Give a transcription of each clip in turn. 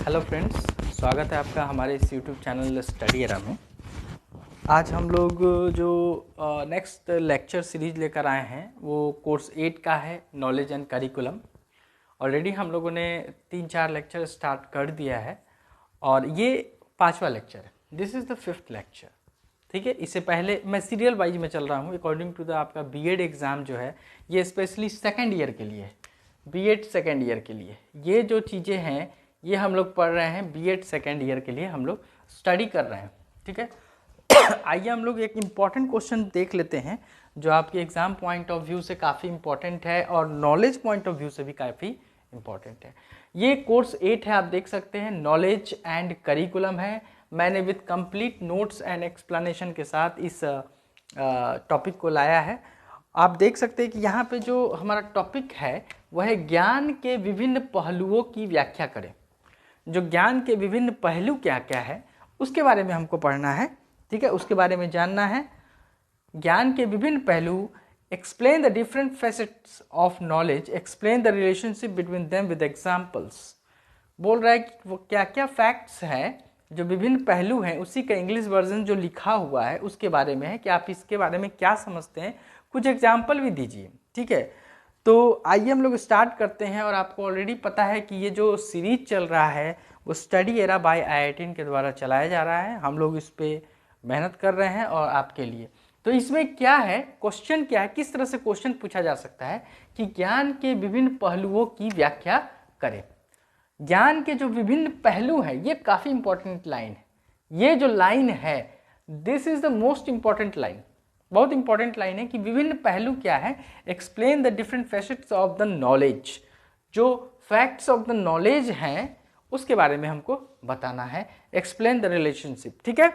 Hello friends, स्वागत है आपका हमारे इस यूट्यूब चैनल स्टडी एरा में। आज हम लोग जो नेक्स्ट लेक्चर सीरीज लेकर आए हैं वो कोर्स 8 का है, नॉलेज एंड करिकुलम। ऑलरेडी हम लोगों ने 3-4 लेक्चर स्टार्ट कर दिया है और ये 5वां लेक्चर है। This is the 5th lecture. ठीक है, इससे पहले मैं सीरियल वाइज में चल रहा हूँ अकॉर्डिंग टू द आपका बीएड एग्ज़ाम जो है ये स्पेशली सेकेंड ईयर के लिए है। बीएड सेकेंड ईयर के लिए ये जो चीज़ें हैं ये हम लोग पढ़ रहे हैं। बीएड सेकेंड ईयर के लिए हम लोग स्टडी कर रहे हैं। ठीक है, आइए हम लोग एक इम्पॉर्टेंट क्वेश्चन देख लेते हैं जो आपके एग्ज़ाम पॉइंट ऑफ व्यू से काफ़ी इम्पॉर्टेंट है और नॉलेज पॉइंट ऑफ व्यू से भी काफ़ी इम्पॉर्टेंट है। ये कोर्स 8 है, आप देख सकते हैं, नॉलेज एंड करिकुलम है। मैंने with complete notes and explanation के साथ इस टॉपिक को लाया है। आप देख सकते हैं कि यहाँ पे जो हमारा टॉपिक है वह है ज्ञान के विभिन्न पहलुओं की व्याख्या करें। जो ज्ञान के विभिन्न पहलू क्या क्या है उसके बारे में हमको पढ़ना है। ठीक है, उसके बारे में जानना है। ज्ञान के विभिन्न पहलू, explain the different facets of knowledge, explain the relationship between them with examples. बोल रहा है कि वो क्या क्या फैक्ट्स हैं, जो विभिन्न पहलू हैं, उसी का इंग्लिश वर्जन जो लिखा हुआ है उसके बारे में है कि आप इसके बारे में क्या समझते हैं, कुछ एग्जाम्पल भी दीजिए। ठीक है, तो आइए हम लोग स्टार्ट करते हैं। और आपको ऑलरेडी पता है कि ये जो सीरीज चल रहा है वो स्टडी एरा बाय IITian के द्वारा चलाया जा रहा है। हम लोग इस पर मेहनत कर रहे हैं और आपके लिए। तो इसमें क्या है, क्वेश्चन क्या है, किस तरह से क्वेश्चन पूछा जा सकता है कि ज्ञान के विभिन्न पहलुओं की व्याख्या करें। ज्ञान के जो विभिन्न पहलू हैं, ये काफ़ी इंपॉर्टेंट लाइन है। ये जो लाइन है, this is the most important line, बहुत इंपॉर्टेंट लाइन है कि विभिन्न पहलू क्या है। Explain the different facets of the knowledge, जो फैक्ट्स ऑफ द नॉलेज हैं उसके बारे में हमको बताना है। Explain the relationship. ठीक है,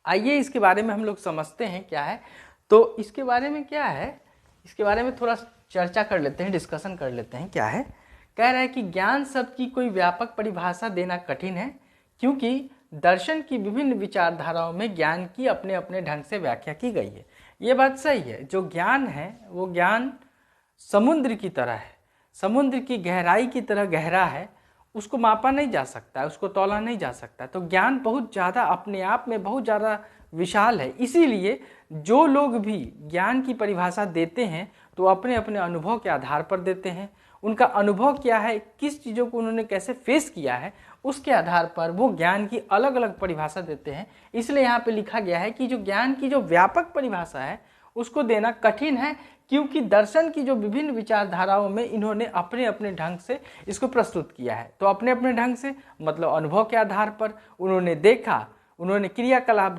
आइए इसके बारे में हम लोग समझते हैं क्या है। तो इसके बारे में क्या है, इसके बारे में थोड़ा चर्चा कर लेते हैं, डिस्कशन कर लेते हैं। क्या है, कह रहा है कि ज्ञान शब्द की कोई व्यापक परिभाषा देना कठिन है क्योंकि दर्शन की विभिन्न विचारधाराओं में ज्ञान की अपने अपने ढंग से व्याख्या की गई है। ये बात सही है। जो ज्ञान है वो ज्ञान समुद्र की तरह है, समुद्र की गहराई की तरह गहरा है। उसको मापा नहीं जा सकता है, उसको तौला नहीं जा सकता। तो ज्ञान बहुत ज़्यादा अपने आप में बहुत ज़्यादा विशाल है। इसीलिए जो लोग भी ज्ञान की परिभाषा देते हैं तो अपने अपने अनुभव के आधार पर देते हैं। उनका अनुभव क्या है, किस चीज़ों को उन्होंने कैसे फेस किया है, उसके आधार पर वो ज्ञान की अलग अलग परिभाषा देते हैं। इसलिए यहाँ पे लिखा गया है कि जो ज्ञान की जो व्यापक परिभाषा है उसको देना कठिन है क्योंकि दर्शन की जो विभिन्न विचारधाराओं में इन्होंने अपने अपने ढंग से इसको प्रस्तुत किया है। तो अपने अपने ढंग से मतलब अनुभव के आधार पर उन्होंने देखा, उन्होंने क्रियाकलाप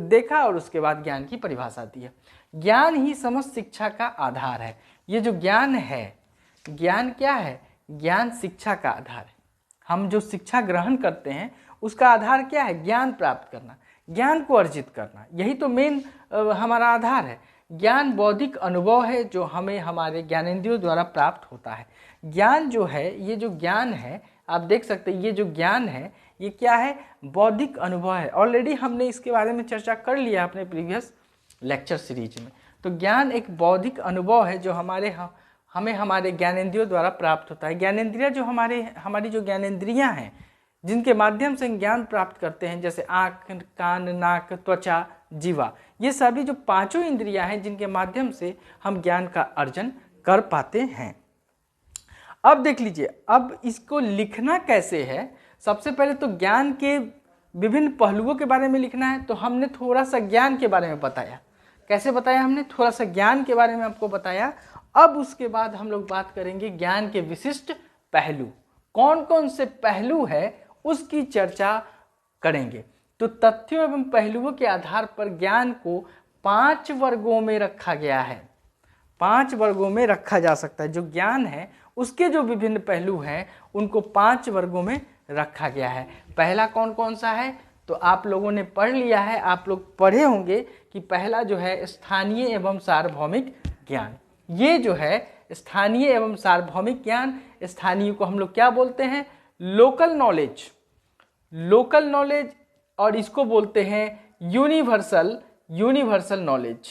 देखा और उसके बाद ज्ञान की परिभाषा दी है। ज्ञान ही समस्त शिक्षा का आधार है। ये जो ज्ञान है, ज्ञान क्या है, ज्ञान शिक्षा का आधार है। हम जो शिक्षा ग्रहण करते हैं उसका आधार क्या है, ज्ञान प्राप्त करना, ज्ञान को अर्जित करना। यही तो मेन हमारा आधार है। ज्ञान बौद्धिक अनुभव है जो हमें हमारे ज्ञानेंद्रियों द्वारा प्राप्त होता है। ज्ञान जो है, ये जो ज्ञान है, आप देख सकते हैं ये जो ज्ञान है ये क्या है, बौद्धिक अनुभव है। ऑलरेडी हमने इसके बारे में चर्चा कर लिया अपने प्रीवियस लेक्चर सीरीज में। तो ज्ञान एक बौद्धिक अनुभव है जो हमें हमारे ज्ञानेंद्रियों द्वारा प्राप्त होता है। ज्ञानेंद्रियाँ जो हमारी जो ज्ञानेंद्रियाँ हैं जिनके माध्यम से ज्ञान प्राप्त करते हैं, जैसे आँख, कान, नाक, त्वचा, जीवा, ये सभी जो 5 इंद्रियां हैं जिनके माध्यम से हम ज्ञान का अर्जन कर पाते हैं। अब देख लीजिए, अब इसको लिखना कैसे है। सबसे पहले तो ज्ञान के विभिन्न पहलुओं के बारे में लिखना है। तो हमने थोड़ा सा ज्ञान के बारे में बताया। कैसे बताया, हमने थोड़ा सा ज्ञान के बारे में आपको बताया। अब उसके बाद हम लोग बात करेंगे ज्ञान के विशिष्ट पहलू, कौन कौन से पहलू है उसकी चर्चा करेंगे। तो तथ्यों एवं पहलुओं के आधार पर ज्ञान को 5 वर्गों में रखा गया है। 5 वर्गों में रखा जा सकता है। जो ज्ञान है उसके जो विभिन्न पहलू हैं उनको 5 वर्गों में रखा गया है। पहला कौन कौन सा है, तो आप लोगों ने पढ़ लिया है, आप लोग पढ़े होंगे कि पहला जो है स्थानीय एवं सार्वभौमिक ज्ञान। ये जो है स्थानीय एवं सार्वभौमिक ज्ञान, स्थानीय को हम लोग क्या बोलते हैं, लोकल नॉलेज, लोकल नॉलेज, और इसको बोलते हैं यूनिवर्सल नॉलेज।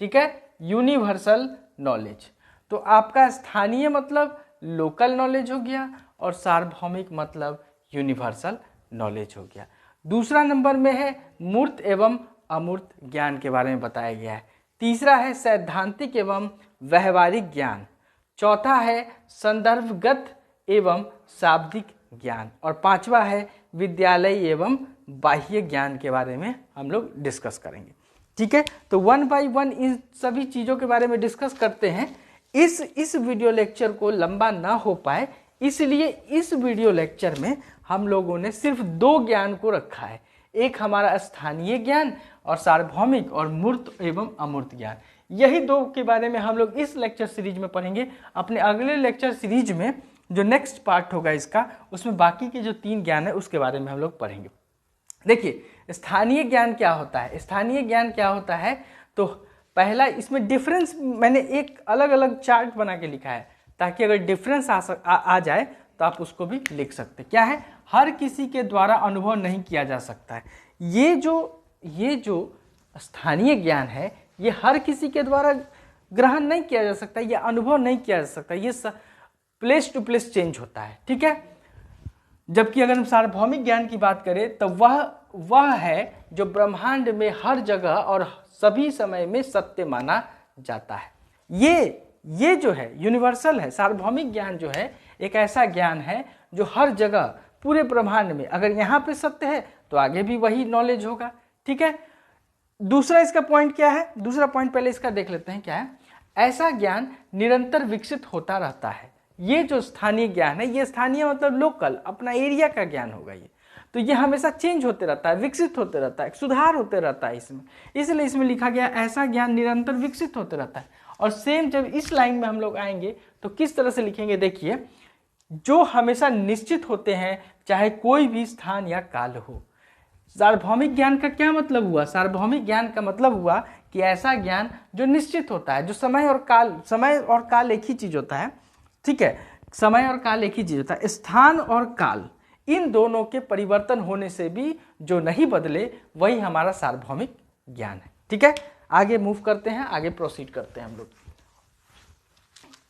ठीक है, यूनिवर्सल नॉलेज। तो आपका स्थानीय मतलब लोकल नॉलेज हो गया और सार्वभौमिक मतलब यूनिवर्सल नॉलेज हो गया। दूसरा नंबर में है मूर्त एवं अमूर्त ज्ञान के बारे में बताया गया है। तीसरा है सैद्धांतिक एवं व्यवहारिक ज्ञान। चौथा है संदर्भगत एवं शाब्दिक ज्ञान। और पांचवा है विद्यालय एवं बाह्य ज्ञान के बारे में हम लोग डिस्कस करेंगे। ठीक है, तो 1 बाय 1 इन सभी चीज़ों के बारे में डिस्कस करते हैं। इस वीडियो लेक्चर को लंबा ना हो पाए इसलिए इस वीडियो लेक्चर में हम लोगों ने सिर्फ 2 ज्ञान को रखा है। एक हमारा स्थानीय ज्ञान और सार्वभौमिक और मूर्त एवं अमूर्त ज्ञान। यही 2 के बारे में हम लोग इस लेक्चर सीरीज में पढ़ेंगे। अपने अगले लेक्चर सीरीज में जो नेक्स्ट पार्ट होगा इसका, उसमें बाकी के जो 3 ज्ञान है उसके बारे में हम लोग पढ़ेंगे। देखिए, स्थानीय ज्ञान क्या होता है। स्थानीय ज्ञान क्या होता है, तो पहला इसमें डिफरेंस मैंने एक अलग अलग चार्ट बना के लिखा है ताकि अगर डिफरेंस आ जाए तो आप उसको भी लिख सकते। क्या है, हर किसी के द्वारा अनुभव नहीं किया जा सकता है। ये जो स्थानीय ज्ञान है ये हर किसी के द्वारा ग्रहण नहीं किया जा सकता, ये अनुभव नहीं किया जा सकता, ये प्लेस टू प्लेस चेंज होता है। ठीक है, जबकि अगर हम सार्वभौमिक ज्ञान की बात करें तो वह है जो ब्रह्मांड में हर जगह और सभी समय में सत्य माना जाता है। ये जो है यूनिवर्सल है। सार्वभौमिक ज्ञान जो है एक ऐसा ज्ञान है जो हर जगह पूरे ब्रह्मांड में अगर यहाँ पे सत्य है तो आगे भी वही नॉलेज होगा। ठीक है, दूसरा इसका पॉइंट क्या है, दूसरा पॉइंट पहले इसका देख लेते हैं क्या है। ऐसा ज्ञान निरंतर विकसित होता रहता है। ये जो स्थानीय ज्ञान है, ये स्थानीय मतलब लोकल, अपना एरिया का ज्ञान होगा ये, तो ये हमेशा चेंज होते रहता है, विकसित होते रहता है, सुधार होते रहता है इसमें, इसलिए इसमें लिखा गया ऐसा ज्ञान निरंतर विकसित होते रहता है। और सेम जब इस लाइन में हम लोग आएंगे तो किस तरह से लिखेंगे, देखिए, जो हमेशा निश्चित होते हैं चाहे कोई भी स्थान या काल हो। सार्वभौमिक ज्ञान का क्या मतलब हुआ, सार्वभौमिक ज्ञान का मतलब हुआ कि ऐसा ज्ञान जो निश्चित होता है, जो समय और काल एक ही चीज होता है। ठीक है, समय और काल एक ही चीज होता है। स्थान और काल इन दोनों के परिवर्तन होने से भी जो नहीं बदले वही हमारा सार्वभौमिक ज्ञान है। ठीक है, आगे मूव करते हैं, आगे प्रोसीड करते हैं हम लोग,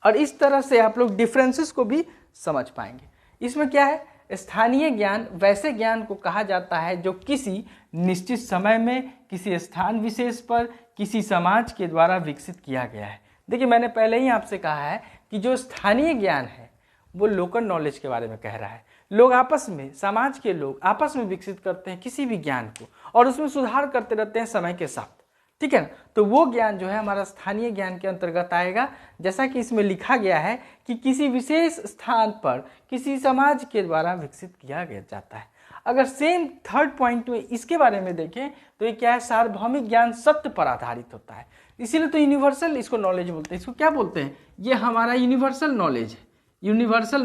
और इस तरह से आप लोग डिफरेंसेस को भी समझ पाएंगे। इसमें क्या है, स्थानीय ज्ञान वैसे ज्ञान को कहा जाता है जो किसी निश्चित समय में किसी स्थान विशेष पर किसी समाज के द्वारा विकसित किया गया है। देखिए, मैंने पहले ही आपसे कहा है कि जो स्थानीय ज्ञान है वो लोकल नॉलेज के बारे में कह रहा है। लोग आपस में, समाज के लोग आपस में विकसित करते हैं किसी भी ज्ञान को और उसमें सुधार करते रहते हैं समय के साथ। ठीक है ना, तो वो ज्ञान जो है हमारा स्थानीय ज्ञान के अंतर्गत आएगा। जैसा कि इसमें लिखा गया है कि किसी विशेष स्थान पर किसी समाज के द्वारा विकसित किया जाता है। अगर सेम थर्ड पॉइंट में इसके बारे में देखें तो ये क्या है, सार्वभौमिक ज्ञान सत्य पर आधारित होता है, इसीलिए तो यूनिवर्सल इसको नॉलेज बोलते हैं। इसको क्या बोलते हैं, ये हमारा यूनिवर्सल नॉलेज है, यूनिवर्सल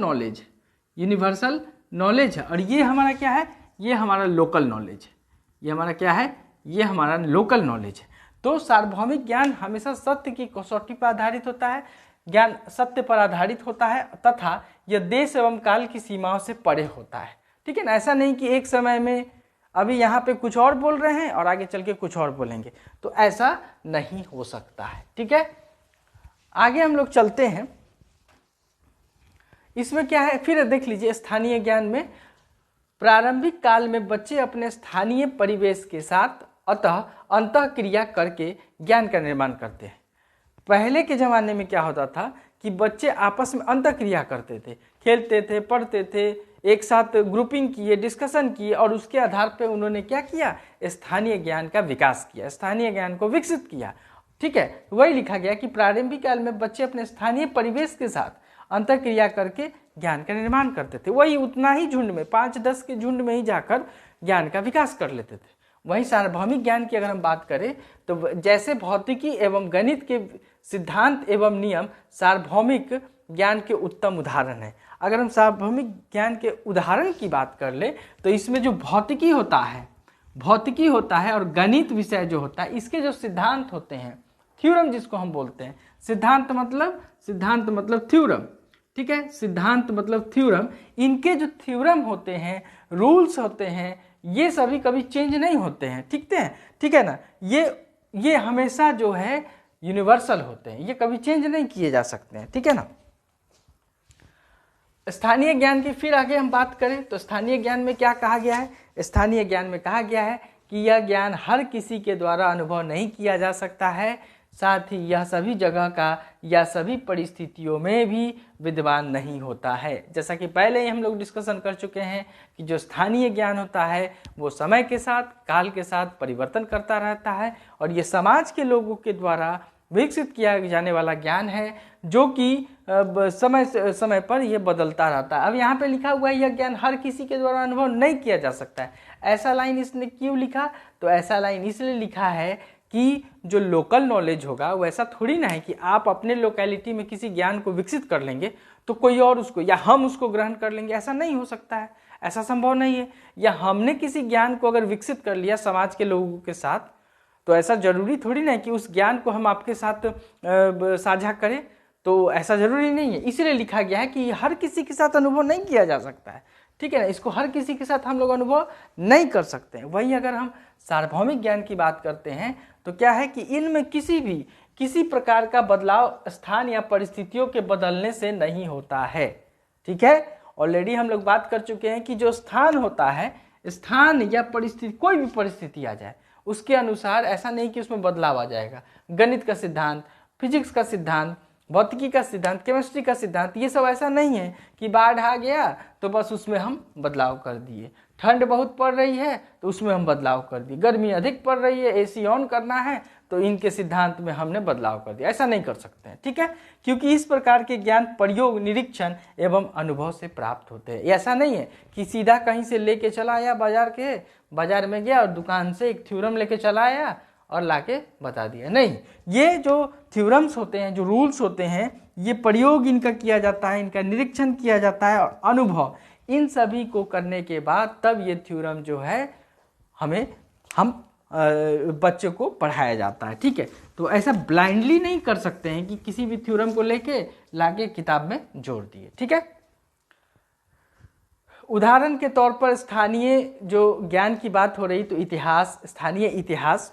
नॉलेज है। और ये हमारा क्या है, ये हमारा लोकल नॉलेज है। ये हमारा क्या है, ये हमारा लोकल नॉलेज है। तो सार्वभौमिक ज्ञान हमेशा सत्य की कसौटी पर आधारित होता है, ज्ञान सत्य पर आधारित होता है तथा यह देश एवं काल की सीमाओं से परे होता है। ठीक है ना, ऐसा नहीं कि एक समय में अभी यहाँ पे कुछ और बोल रहे हैं और आगे चल के कुछ और बोलेंगे, तो ऐसा नहीं हो सकता है। ठीक है, आगे हम लोग चलते हैं। इसमें क्या है, फिर देख लीजिए, स्थानीय ज्ञान में प्रारंभिक काल में बच्चे अपने स्थानीय परिवेश के साथ अंतः क्रिया करके ज्ञान का निर्माण करते हैं। पहले के ज़माने में क्या होता था कि बच्चे आपस में अंतः क्रिया करते थे, खेलते थे, पढ़ते थे, एक साथ ग्रुपिंग किए, डिस्कशन किए और उसके आधार पर उन्होंने क्या किया, स्थानीय ज्ञान का विकास किया, स्थानीय ज्ञान को विकसित किया। ठीक है, वही लिखा गया कि प्रारंभिक काल में बच्चे अपने स्थानीय परिवेश के साथ अंतः क्रिया करके ज्ञान का निर्माण करते थे। वही उतना ही झुंड में, 5-10 के झुंड में ही जाकर ज्ञान का विकास कर लेते थे। वहीं सार्वभौमिक ज्ञान की अगर हम बात करें तो जैसे भौतिकी एवं गणित के सिद्धांत एवं नियम सार्वभौमिक ज्ञान के उत्तम उदाहरण हैं। अगर हम सार्वभौमिक ज्ञान के उदाहरण की बात कर ले तो इसमें जो भौतिकी होता है और गणित विषय जो होता है, इसके जो सिद्धांत होते हैं, थ्योरम जिसको हम बोलते हैं, सिद्धांत मतलब थ्योरम। ठीक है, सिद्धांत मतलब थ्योरम। इनके जो थ्योरम होते हैं, रूल्स होते हैं, ये सभी कभी चेंज नहीं होते हैं। ठीक है ना, ये हमेशा जो है यूनिवर्सल होते हैं, ये कभी चेंज नहीं किए जा सकते हैं। ठीक है ना, स्थानीय ज्ञान की फिर आगे हम बात करें तो स्थानीय ज्ञान में क्या कहा गया है? स्थानीय ज्ञान में कहा गया है कि यह ज्ञान हर किसी के द्वारा अनुभव नहीं किया जा सकता है, साथ ही यह सभी जगह का या सभी परिस्थितियों में भी विद्यमान नहीं होता है। जैसा कि पहले ही हम लोग डिस्कशन कर चुके हैं कि जो स्थानीय ज्ञान होता है वो समय के साथ, काल के साथ परिवर्तन करता रहता है और ये समाज के लोगों के द्वारा विकसित किया जाने वाला ज्ञान है, जो कि समय समय पर यह बदलता रहता है। अब यहाँ पे लिखा हुआ है यह ज्ञान हर किसी के द्वारा अनुभव नहीं किया जा सकता है। ऐसा लाइन इसने क्यों लिखा? तो ऐसा लाइन इसलिए लिखा है कि जो लोकल नॉलेज होगा वो ऐसा थोड़ी ना है कि आप अपने लोकेलिटी में किसी ज्ञान को विकसित कर लेंगे तो कोई और उसको या हम उसको ग्रहण कर लेंगे, ऐसा नहीं हो सकता है, ऐसा संभव नहीं है। या हमने किसी ज्ञान को अगर विकसित कर लिया समाज के लोगों के साथ तो ऐसा जरूरी थोड़ी ना है कि उस ज्ञान को हम आपके साथ साझा करें, तो ऐसा जरूरी नहीं है। इसलिए लिखा गया है कि हर किसी के साथ अनुभव नहीं किया जा सकता है, ठीक है ना। इसको हर किसी के साथ हम लोग अनुभव नहीं कर सकते हैं। वही अगर हम सार्वभौमिक ज्ञान की बात करते हैं तो क्या है कि इनमें किसी प्रकार का बदलाव स्थान या परिस्थितियों के बदलने से नहीं होता है, ठीक है। ऑलरेडी हम लोग बात कर चुके हैं कि जो स्थान होता है, स्थान या परिस्थिति, कोई भी परिस्थिति आ जाए उसके अनुसार ऐसा नहीं कि उसमें बदलाव आ जाएगा। गणित का सिद्धांत, फिजिक्स का सिद्धांत, भौतिकी का सिद्धांत, केमिस्ट्री का सिद्धांत, ये सब ऐसा नहीं है कि बाढ़ आ गया तो बस उसमें हम बदलाव कर दिए। ठंड बहुत पड़ रही है तो उसमें हम बदलाव कर दिए। गर्मी अधिक पड़ रही है, एसी ऑन करना है तो इनके सिद्धांत में हमने बदलाव कर दिया। ऐसा नहीं कर सकते हैं, ठीक है, क्योंकि इस प्रकार के ज्ञान प्रयोग, निरीक्षण एवं अनुभव से प्राप्त होते हैं। ऐसा नहीं है कि सीधा कहीं से लेके चला आया, बाजार में गया और दुकान से एक थ्योरम लेके चला आया और लाके बता दिया। नहीं, ये जो थ्योरम्स होते हैं, जो रूल्स होते हैं, ये प्रयोग इनका किया जाता है, इनका निरीक्षण किया जाता है और अनुभव, इन सभी को करने के बाद तब ये थ्योरम जो है हम बच्चे को पढ़ाया जाता है, ठीक है। तो ऐसा ब्लाइंडली नहीं कर सकते हैं कि किसी भी थ्योरम को लेके लाके किताब में जोड़ दिए, ठीक है। उदाहरण के तौर पर स्थानीय जो ज्ञान की बात हो रही तो इतिहास, स्थानीय इतिहास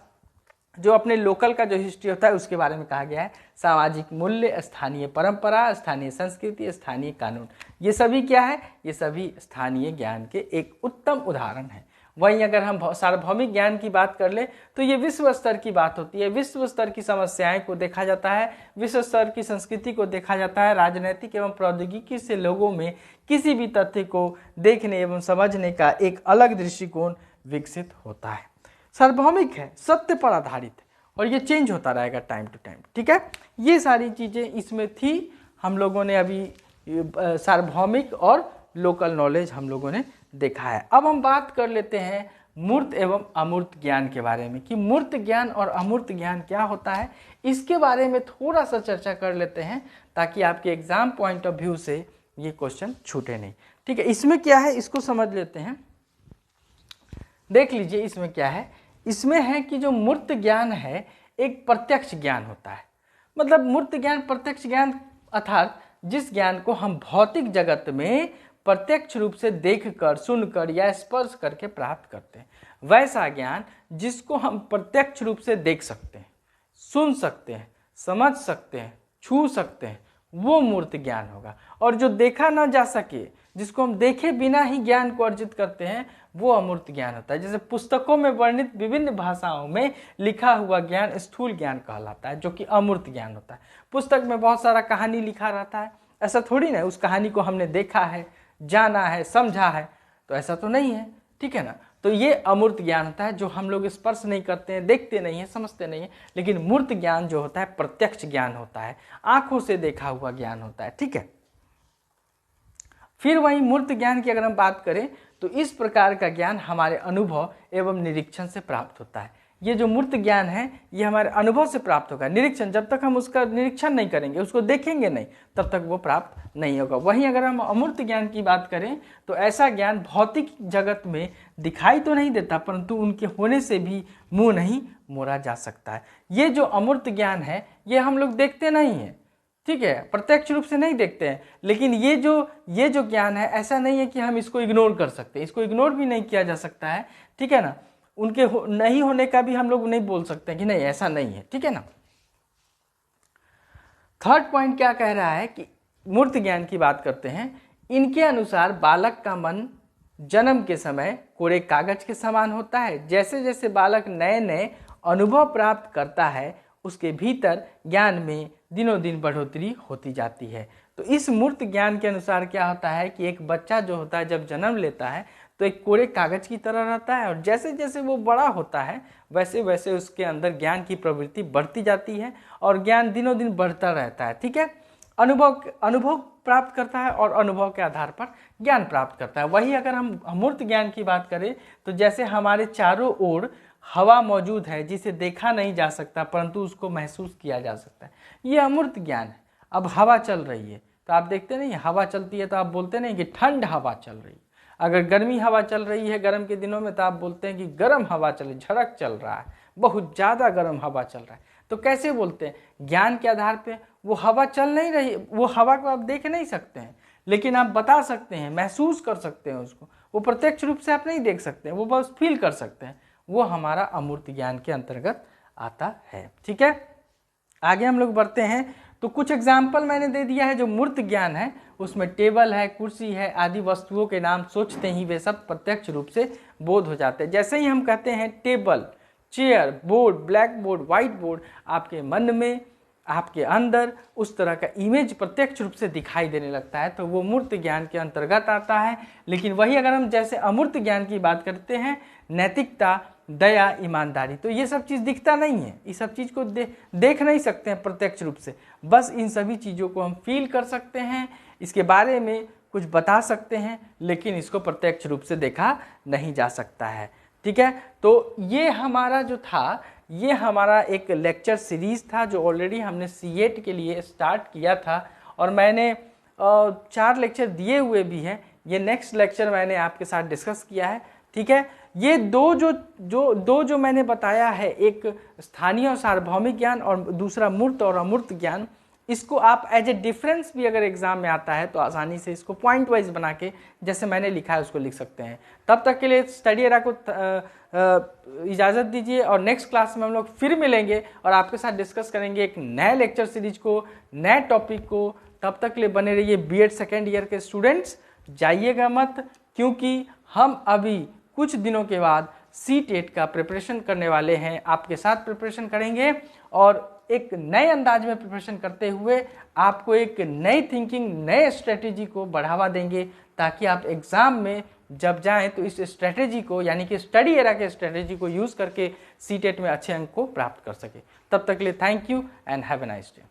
जो अपने लोकल का जो हिस्ट्री होता है उसके बारे में कहा गया है। सामाजिक मूल्य, स्थानीय परंपरा, स्थानीय संस्कृति, स्थानीय कानून, ये सभी क्या है? ये सभी स्थानीय ज्ञान के एक उत्तम उदाहरण है। वहीं अगर हम सार्वभौमिक ज्ञान की बात कर ले तो ये विश्व स्तर की बात होती है। विश्व स्तर की समस्याएं को देखा जाता है, विश्व स्तर की संस्कृति को देखा जाता है। राजनीतिक एवं प्रौद्योगिकी से लोगों में किसी भी तथ्य को देखने एवं समझने का एक अलग दृष्टिकोण विकसित होता है। सार्वभौमिक है, सत्य पर आधारित है और ये चेंज होता रहेगा टाइम टू टाइम, ठीक है। ये सारी चीज़ें इसमें थी। हम लोगों ने अभी सार्वभौमिक और लोकल नॉलेज हम लोगों ने देखा है। अब हम बात कर लेते हैं मूर्त एवं अमूर्त ज्ञान के बारे में कि मूर्त ज्ञान और अमूर्त ज्ञान क्या होता है। इसके बारे में थोड़ा सा चर्चा कर लेते हैं ताकि आपके एग्जाम पॉइंट ऑफ व्यू से ये क्वेश्चन छूटे नहीं, ठीक है। इसमें क्या है इसको समझ लेते हैं। देख लीजिए इसमें क्या है। इसमें है कि जो मूर्त ज्ञान है एक प्रत्यक्ष ज्ञान होता है। मतलब मूर्त ज्ञान प्रत्यक्ष ज्ञान अर्थात जिस ज्ञान को हम भौतिक जगत में प्रत्यक्ष रूप से देखकर, सुनकर या स्पर्श करके प्राप्त करते हैं, वैसा ज्ञान जिसको हम प्रत्यक्ष रूप से देख सकते हैं, सुन सकते हैं, समझ सकते हैं, छू सकते हैं, वो मूर्त ज्ञान होगा। और जो देखा ना जा सके, जिसको हम देखे बिना ही ज्ञान को अर्जित करते हैं, वो अमूर्त ज्ञान होता है। जैसे पुस्तकों में वर्णित विभिन्न भाषाओं में लिखा हुआ ज्ञान स्थूल ज्ञान कहलाता है, जो कि अमूर्त ज्ञान होता है। पुस्तक में बहुत सारा कहानी लिखा रहता है, ऐसा थोड़ी ना उस कहानी को हमने देखा है, जाना है, समझा है, तो ऐसा तो नहीं है, ठीक है ना। तो ये अमूर्त ज्ञान होता है जो हम लोग स्पर्श नहीं करते हैं, देखते नहीं हैं, समझते नहीं हैं। लेकिन मूर्त ज्ञान जो होता है प्रत्यक्ष ज्ञान होता है, आंखों से देखा हुआ ज्ञान होता है, ठीक है। फिर वही मूर्त ज्ञान की अगर हम बात करें तो इस प्रकार का ज्ञान हमारे अनुभव एवं निरीक्षण से प्राप्त होता है। ये जो मूर्त ज्ञान है ये हमारे अनुभव से प्राप्त होगा। निरीक्षण, जब तक हम उसका निरीक्षण नहीं करेंगे, उसको देखेंगे नहीं, तब तक वो प्राप्त नहीं होगा। वहीं अगर हम अमूर्त ज्ञान की बात करें तो ऐसा ज्ञान भौतिक जगत में दिखाई तो नहीं देता, परंतु उनके होने से भी मुंह नहीं मोड़ा जा सकता है। ये जो अमूर्त ज्ञान है ये हम लोग देखते नहीं हैं, ठीक है, प्रत्यक्ष रूप से नहीं देखते हैं। लेकिन ये जो ज्ञान है ऐसा नहीं है कि हम इसको इग्नोर कर सकते, इसको इग्नोर भी नहीं किया जा सकता है, ठीक है ना। उनके नहीं होने का भी हम लोग नहीं बोल सकते कि नहीं ऐसा नहीं है, ठीक है ना। थर्ड पॉइंट क्या कह रहा है कि मूर्त ज्ञान की बात करते हैं। इनके अनुसार बालक का मन जन्म के समय कोरे कागज के समान होता है। जैसे जैसे बालक नए नए अनुभव प्राप्त करता है उसके भीतर ज्ञान में दिनों दिन बढ़ोतरी होती जाती है। तो इस मूर्त ज्ञान के अनुसार क्या होता है कि एक बच्चा जो होता है जब जन्म लेता है तो एक कोरे कागज की तरह रहता है, और जैसे जैसे वो बड़ा होता है वैसे वैसे उसके अंदर ज्ञान की प्रवृत्ति बढ़ती जाती है और ज्ञान दिनों दिन बढ़ता रहता है। ठीक है, अनुभव प्राप्त करता है और अनुभव के आधार पर ज्ञान प्राप्त करता है। वही अगर हम अमूर्त ज्ञान की बात करें तो जैसे हमारे चारों ओर हवा मौजूद है जिसे देखा नहीं जा सकता परंतु उसको महसूस किया जा सकता है, ये अमूर्त ज्ञान है। अब हवा चल रही है तो आप देखते नहीं, हवा चलती है तो आप बोलते नहीं कि ठंड हवा चल रही है। अगर गर्मी हवा चल रही है गर्म के दिनों में तो आप बोलते हैं कि गर्म हवा चल, झड़क चल रहा है, बहुत ज़्यादा गर्म हवा चल रहा है। तो कैसे बोलते हैं? ज्ञान के आधार पे वो हवा चल नहीं रही, वो हवा को आप देख नहीं सकते हैं लेकिन आप बता सकते हैं, महसूस कर सकते हैं उसको। वो प्रत्यक्ष रूप से आप नहीं देख सकते हैं, वो बस फील कर सकते हैं। वो हमारा अमूर्त ज्ञान के अंतर्गत आता है। ठीक है, आगे हम लोग बढ़ते हैं। तो कुछ एग्जाम्पल मैंने दे दिया है। जो मूर्त ज्ञान है उसमें टेबल है, कुर्सी है आदि वस्तुओं के नाम सोचते ही वे सब प्रत्यक्ष रूप से बोध हो जाते हैं। जैसे ही हम कहते हैं table, chair, board, black board, white board, आपके मन में, आपके अंदर उस तरह का इमेज प्रत्यक्ष रूप से दिखाई देने लगता है, तो वो मूर्त ज्ञान के अंतर्गत आता है। लेकिन वही अगर हम जैसे अमूर्त ज्ञान की बात करते हैं, नैतिकता, दया, ईमानदारी, तो ये सब चीज़ दिखता नहीं है, इस सब चीज़ को देख नहीं सकते हैं प्रत्यक्ष रूप से। बस इन सभी चीज़ों को हम फील कर सकते हैं, इसके बारे में कुछ बता सकते हैं, लेकिन इसको प्रत्यक्ष रूप से देखा नहीं जा सकता है। ठीक है, तो ये हमारा जो था, ये हमारा एक लेक्चर सीरीज़ था जो ऑलरेडी हमने C8 के लिए स्टार्ट किया था और मैंने 4 लेक्चर दिए हुए भी हैं। ये नेक्स्ट लेक्चर मैंने आपके साथ डिस्कस किया है। ठीक है, ये दो जो मैंने बताया है, एक स्थानीय और सार्वभौमिक ज्ञान और दूसरा मूर्त और अमूर्त ज्ञान, इसको आप एज ए डिफरेंस भी अगर एग्जाम में आता है तो आसानी से इसको पॉइंट वाइज बना के जैसे मैंने लिखा है उसको लिख सकते हैं। तब तक के लिए स्टडी एरा को इजाज़त दीजिए और नेक्स्ट क्लास में हम लोग फिर मिलेंगे और आपके साथ डिस्कस करेंगे एक नए लेक्चर सीरीज को, नए टॉपिक को। तब तक के लिए बने रहिए। B.Ed सेकेंड ईयर के स्टूडेंट्स जाइएगा मत, क्योंकि हम अभी कुछ दिनों के बाद C.TET का प्रिपरेशन करने वाले हैं, आपके साथ प्रिपरेशन करेंगे और एक नए अंदाज में प्रिपरेशन करते हुए आपको एक नई थिंकिंग, नए स्ट्रेटेजी को बढ़ावा देंगे ताकि आप एग्ज़ाम में जब जाएं तो इस स्ट्रेटेजी को, यानी कि स्टडी एरा के स्ट्रेटेजी को यूज़ करके C.TET में अच्छे अंक को प्राप्त कर सके। तब तक के लिए thank you and have a nice day.